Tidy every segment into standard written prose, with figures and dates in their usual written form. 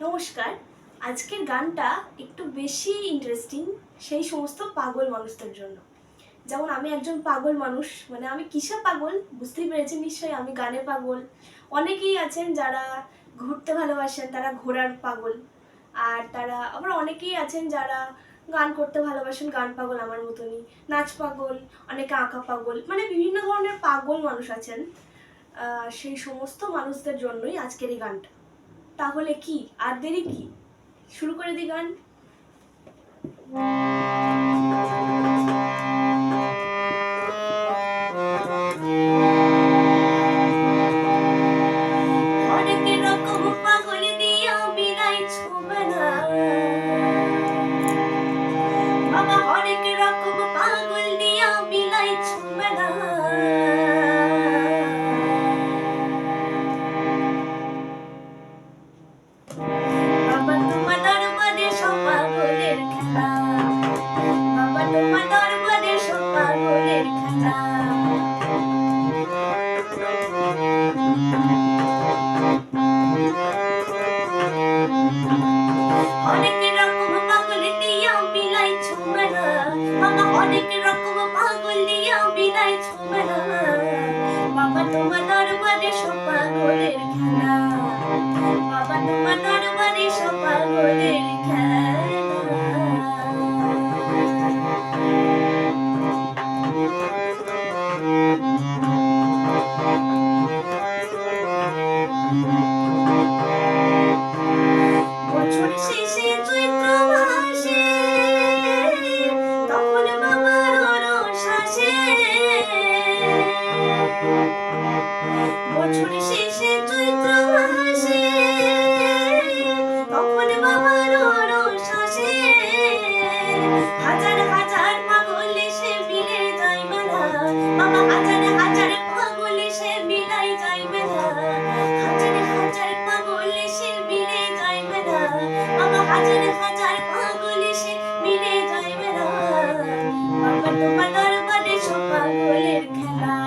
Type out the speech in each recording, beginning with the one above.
নমস্কার। আজকের গানটা একটু বেশি ইন্টারেস্টিং সেই সমস্ত পাগল মানুষদের জন্য। যেমন আমি একজন পাগল মানুষ, মানে আমি কিসে পাগল বুঝতেই পেরেছেন নিশ্চয়ই, আমি গানে পাগল। অনেকেই আছেন যারা ঘুরতে ভালোবাসেন, তারা ঘোরার পাগল। আর তারা আবার অনেকেই আছেন যারা গান করতে ভালোবাসেন, গান পাগল আমার মতনই। নাচ পাগল, অনেকে আঁকা পাগল, মানে বিভিন্ন ধরনের পাগল মানুষ আছেন। সেই সমস্ত মানুষদের জন্যই আজকের এই গানটা। তাহলে কি আর দেরি কি, শুরু করে দিই গান। অনেক রকম পাগল দিয়া বিলাই ছোবেনা বাবা, অনেক রকম পাগল দিয়া বিলাই ছোবেনা। বাবা তোমার দরবারে সব পাগলের খেলা, বাবা তোমার দরবারে সব পাগলের খেলা। অনেক রকম পাগল দিয়া বিলাই ছোবেনা বাবা, অনেক রকম পাগল দিয়া বিলাই ছোবেনা। বাবা তোমার দরবারে সব পাগলের খেলা, বাবা তোমার দরবারে সব পাগলের খেলা। বছর শেষে চৈত্র মাসে তখন বাবার রস আসে। বছর শেষে চৈত্র মাসে তখন বাবার রস আসে। হাজার হাজার পাগল এসে মিলে যায় মেলা বাবা, হাজার হাজার পাগল এসে মিলাই যায় মেলা। হাজার হাজার পাগল এসে মিলে যায় মেলা বাবা, হাজার হাজার পাগল এসে মিলে যায় মেলা। বাবা তোমার দরবারে সব পাগলের খেলা,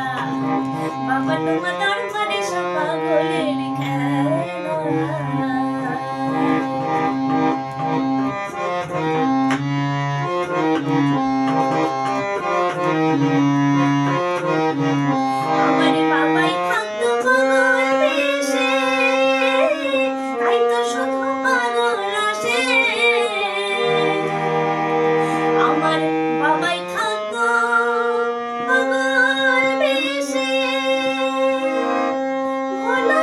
বাবা তোমার দরবারে সব পাগলের খেলা। আমার বাবাই থাকতো পাগল বেশে, তাই তো শুধু পাগল আসে। আমার বাবাই থাকতো পাগল বেশে, ভোলা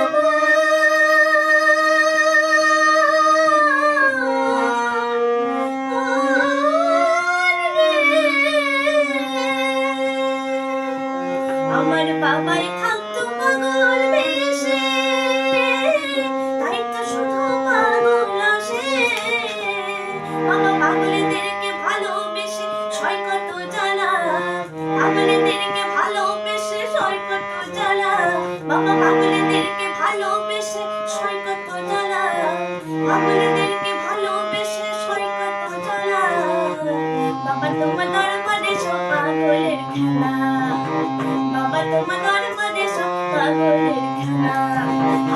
আমার বাবাই থাকতো পাগল বেশে, তাই তো শুধু পাগল আসে। বাবা পাগলেদেরকে ভালোবেসে সয় কত জ্বালা, পাগলেদেরকে ভালোবেসে সয় কত জ্বালা। বাবা পাগলেদেরকে ভালোবেসে সয় কত জ্বালা, পাগলেদেরকে ভালোবেসে সয় কত জ্বালা। বাবা তোমার দরবারে সব পাগলের খেলা, বাবা তোমার দরবারে সব পাগলের খেলা।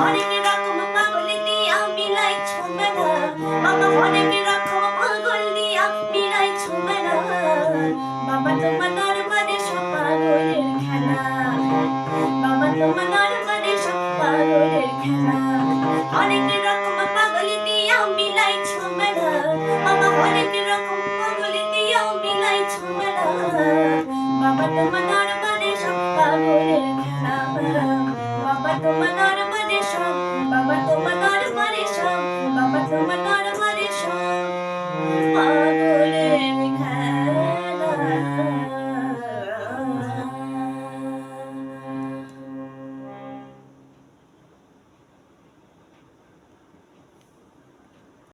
অনেক রকম পাগল দিয়া মিলাই ছোবেনা বাবা, অনেক রকম পাগল দিয়া মিলাই ছোবেনা। বাবা তোমার দরবারে সব পাগলের খেলা, বাবা তোমার দরবারে সব পাগলের খেলা। অনেক